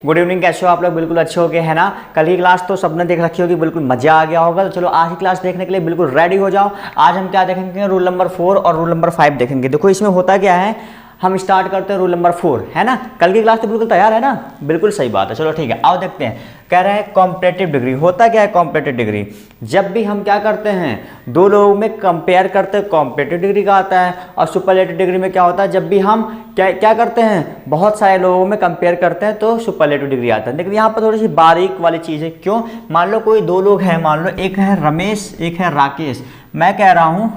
Good evening, कैसे हो आप लोग? बिल्कुल अच्छे हो गए है ना। कल की क्लास तो सबने देख रखी होगी, बिल्कुल मजा आ गया होगा। तो चलो आज की क्लास देखने के लिए बिल्कुल रेडी हो जाओ। आज हम क्या देखेंगे? रूल नंबर 4 और रूल नंबर 5 देखेंगे। देखो इसमें होता क्या है, हम स्टार्ट करते हैं रूल नंबर 4, है ना। कल की क्लास तो बिल्कुल तैयार है ना, बिल्कुल सही बात है। चलो ठीक है, आओ देखते हैं। कह रहे हैं कॉम्परेटिव डिग्री। होता क्या है कॉम्परेटिव डिग्री? जब भी हम क्या करते हैं, दो लोगों में कंपेयर करते हैं, कॉम्परेटिव डिग्री का आता है। और सुपरलेटिव डिग्री में क्या होता है, जब भी हम क्या करते हैं, बहुत सारे लोगों में कंपेयर करते हैं तो सुपरलेटिव डिग्री आता है। लेकिन यहाँ पर थोड़ी सी बारीक वाली चीज़ है। क्यों? मान लो कोई दो लोग हैं, मान लो एक है रमेश, एक है राकेश। मैं कह रहा हूँ,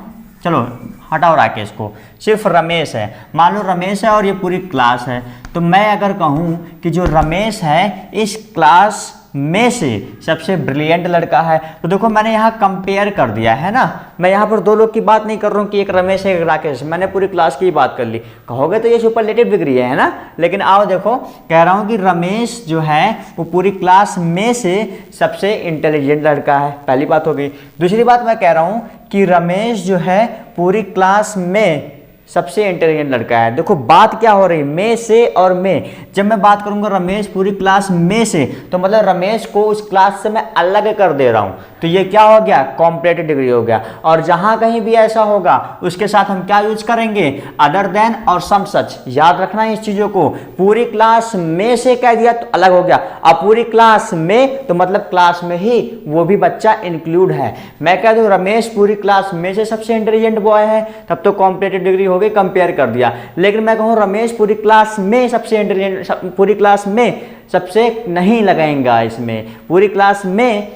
चलो हटाओ राकेश को, सिर्फ रमेश है। मान लो रमेश है और ये पूरी क्लास है। तो मैं अगर कहूँ कि जो रमेश है इस क्लास में से सबसे ब्रिलियंट लड़का है, तो देखो मैंने यहाँ कंपेयर कर दिया है ना। मैं यहाँ पर दो लोग की बात नहीं कर रहा हूँ कि एक रमेश है एक राकेश, मैंने पूरी क्लास की बात कर ली। कहोगे तो ये सुपरलेटिव डिग्री है ना। लेकिन आओ देखो, कह रहा हूँ कि रमेश जो है वो पूरी क्लास में से सबसे इंटेलिजेंट लड़का है, पहली बात हो गई। दूसरी बात मैं कह रहा हूँ कि रमेश जो है पूरी क्लास में सबसे इंटेलिजेंट लड़का है। देखो बात क्या हो रही है, में से और में। जब मैं बात करूंगा रमेश पूरी क्लास में से, तो मतलब रमेश को उस क्लास से मैं अलग कर दे रहा हूं। तो ये क्या हो गया? कॉम्परेटिव डिग्री हो गया। और जहां कहीं भी ऐसा होगा उसके साथ हम क्या यूज करेंगे? अदर देन और सम सच। याद रखना है इस चीजों को। पूरी क्लास में से कह दिया तो अलग हो गया, अब पूरी क्लास में तो मतलब क्लास में ही वो भी बच्चा इंक्लूड है। मैं कह दूं रमेश पूरी क्लास में से सबसे इंटेलिजेंट बॉय है, तब तो कॉम्परेटिव डिग्री हो गई, कंपेयर कर दिया। लेकिन मैं कहूँ रमेश पूरी क्लास में सबसे इंटेलिजेंट, पूरी क्लास में सबसे नहीं लगाएंगा, इसमें पूरी क्लास में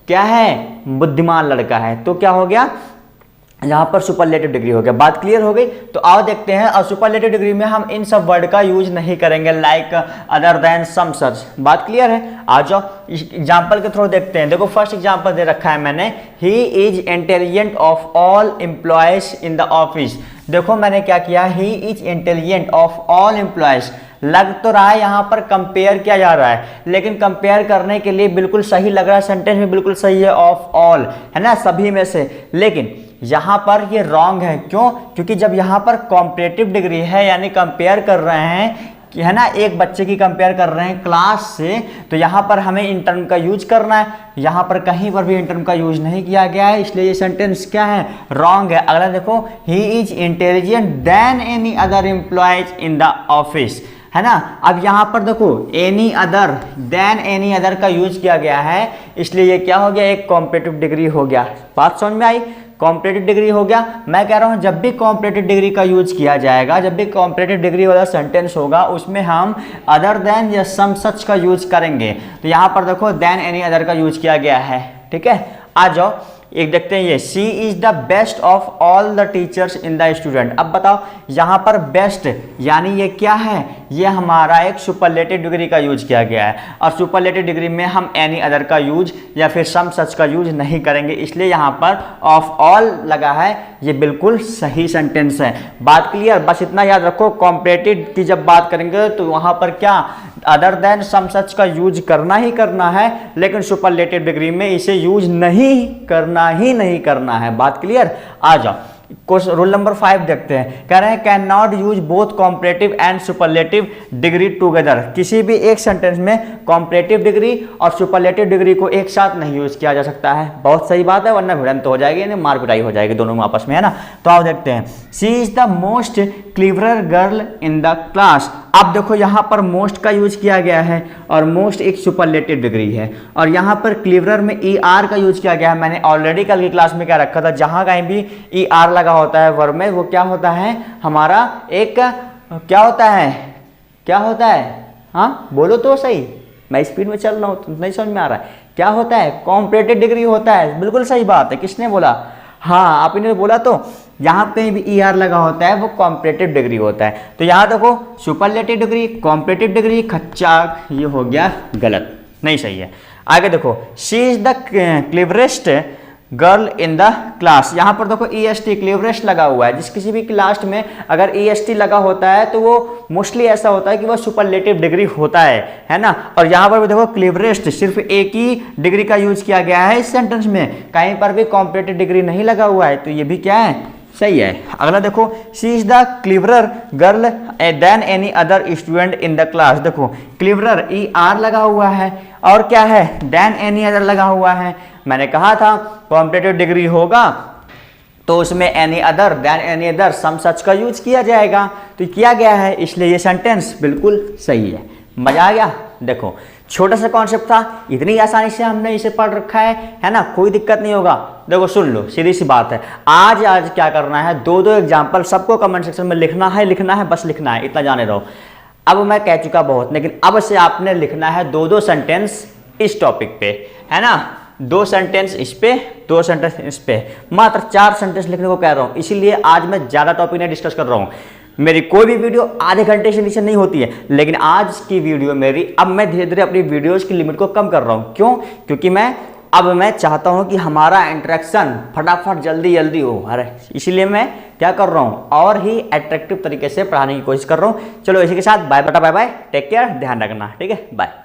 क्या है, बुद्धिमान लड़का है, तो क्या हो गया? यहाँ पर सुपरलेटिव डिग्री हो गया। बात क्लियर हो गई? तो आओ देखते हैं। और सुपरलेटिव डिग्री में हम इन सब वर्ड का यूज नहीं करेंगे, लाइक अदर देन सम सच। बात क्लियर है? आ जाओ एग्जाम्पल के थ्रू देखते हैं। देखो फर्स्ट एग्जाम्पल दे रखा है मैंने, ही is intelligent of all employees in the office. देखो मैंने क्या किया, ही is intelligent of all employees. लग तो रहा है यहाँ पर कंपेयर किया जा रहा है, लेकिन कंपेयर करने के लिए बिल्कुल सही लग रहा है, सेंटेंस में बिल्कुल सही है, ऑफ ऑल है ना, सभी में से। लेकिन यहाँ पर ये रॉन्ग है। क्यों? क्योंकि जब यहाँ पर कॉम्परेटिव डिग्री है, यानी कंपेयर कर रहे हैं कि है ना, एक बच्चे की कंपेयर कर रहे हैं क्लास से, तो यहाँ पर हमें इन टर्म का यूज करना है। यहाँ पर कहीं पर भी इन टर्म का यूज नहीं किया गया है, इसलिए ये सेंटेंस क्या है? रॉन्ग है। अगला देखो, he is intelligent than any other employees in the office, है ना। अब यहाँ पर देखो any other, than any other का यूज किया गया है, इसलिए ये क्या हो गया? एक कॉम्परेटिव डिग्री हो गया। बात समझ में आई? कॉम्परेटिव डिग्री हो गया। मैं कह रहा हूं जब भी कॉम्परेटिव डिग्री का यूज किया जाएगा, जब भी कॉम्परेटिव डिग्री वाला सेंटेंस होगा, उसमें हम अदर देन या सम सच का यूज करेंगे। तो यहां पर देखो देन एनी अदर का यूज किया गया है, ठीक है। आ जाओ एक देखते हैं, ये C is the best of all the teachers in the student. अब बताओ यहाँ पर बेस्ट यानी ये क्या है? ये हमारा एक सुपरलेटिव डिग्री का यूज किया गया है। और सुपरलेटिव डिग्री में हम एनी अदर का यूज या फिर सम सच का यूज नहीं करेंगे, इसलिए यहाँ पर ऑफ ऑल लगा है। ये बिल्कुल सही सेंटेंस है। बात क्लियर? बस इतना याद रखो, कॉम्परेटिव की जब बात करेंगे तो वहाँ पर क्या अदर देन सम सच का यूज करना ही करना है, लेकिन सुपरलेटिव डिग्री में इसे यूज नहीं करना है। बात क्लियर? आ जाओ रूल नंबर 5 देखते हैं। कह रहे हैं can not use both comparative and superlative degree together. किसी भी एक सेंटेंस में कॉम्परेटिव डिग्री और सुपरलेटिव डिग्री को एक साथ नहीं यूज किया जा सकता है। बहुत सही बात है, वरना भिड़ंत हो जाएगी, यानी मार पिटाई हो जाएगी दोनों में आपस में, है ना। तो आओ देखते हैं, C is the most clever girl in the class. अब देखो यहाँ पर मोस्ट का यूज किया गया है और मोस्ट एक सुपरलेटिव डिग्री है, और यहाँ पर क्लीवर में ई आर का यूज किया गया है। मैंने ऑलरेडी कल की क्लास में क्या रखा था, जहां कहीं भी ई आर लगा होता है वर्ब में, वो क्या होता है? हमारा एक क्या होता है? हाँ बोलो तो सही, मैं स्पीड में चल रहा हूँ, तुम नहीं समझ में आ रहा है क्या होता है? कॉम्परेटिव डिग्री होता है। बिल्कुल सही बात है। किसने बोला? हाँ आपने बोला। तो यहाँ कहीं भी ई आर लगा होता है वो कॉम्परेटिव डिग्री होता है। तो यहाँ देखो सुपरलेटिव डिग्री, कॉम्परेटिव डिग्री, खच्चा, ये हो गया गलत, नहीं सही है। आगे देखो, she is the cleverest girl in the class. यहाँ पर देखो ई एस टी क्लीवरेस्ट लगा हुआ है। जिस किसी भी लास्ट में अगर ई एस टी लगा होता है तो वो मोस्टली ऐसा होता है कि वो सुपरलेटिव डिग्री होता है ना। और यहाँ पर भी देखो क्लीवरेस्ट सिर्फ एक ही डिग्री का यूज किया गया है इस सेंटेंस में, कहीं पर भी कॉम्परेटिव डिग्री नहीं लगा हुआ है, तो ये भी क्या है? सही है। अगला देखो, she is the cleverer girl than any other student in the class. देखो क्लीवरर ER लगा हुआ है और क्या है, देन एनी अदर लगा हुआ है। मैंने कहा था कॉम्पिटेटिव डिग्री होगा तो उसमें any other than any other some such का यूज किया जाएगा, तो किया गया है, इसलिए ये सेंटेंस बिल्कुल सही है। मजा आ गया। देखो छोटा सा कॉन्सेप्ट था, इतनी आसानी से हमने इसे पढ़ रखा है ना, कोई दिक्कत नहीं होगा। देखो सुन लो, सीधी सी बात है, आज क्या करना है, दो एग्जाम्पल सबको कमेंट सेक्शन में लिखना है, बस लिखना है, इतना जाने रहो। अब मैं कह चुका बहुत, लेकिन अब से आपने लिखना है दो सेंटेंस इस टॉपिक पे, है ना, 2 सेंटेंस इस पे, 2 सेंटेंस इस पे, मात्र 4 सेंटेंस लिखने को कह रहा हूं। इसीलिए आज मैं ज्यादा टॉपिक नहीं डिस्कस कर रहा हूं। मेरी कोई भी वीडियो आधे घंटे से नीचे नहीं होती है, लेकिन आज की वीडियो मेरी, अब मैं धीरे धीरे अपनी वीडियोस की लिमिट को कम कर रहा हूं। क्यों? क्योंकि मैं चाहता हूं कि हमारा इंटरेक्शन फटाफट जल्दी हो। अरे इसीलिए मैं क्या कर रहा हूं, और ही अट्रैक्टिव तरीके से पढ़ाने की कोशिश कर रहा हूं। चलो इसी के साथ बाय बाय, टेक केयर, ध्यान रखना, ठीक है, बाय।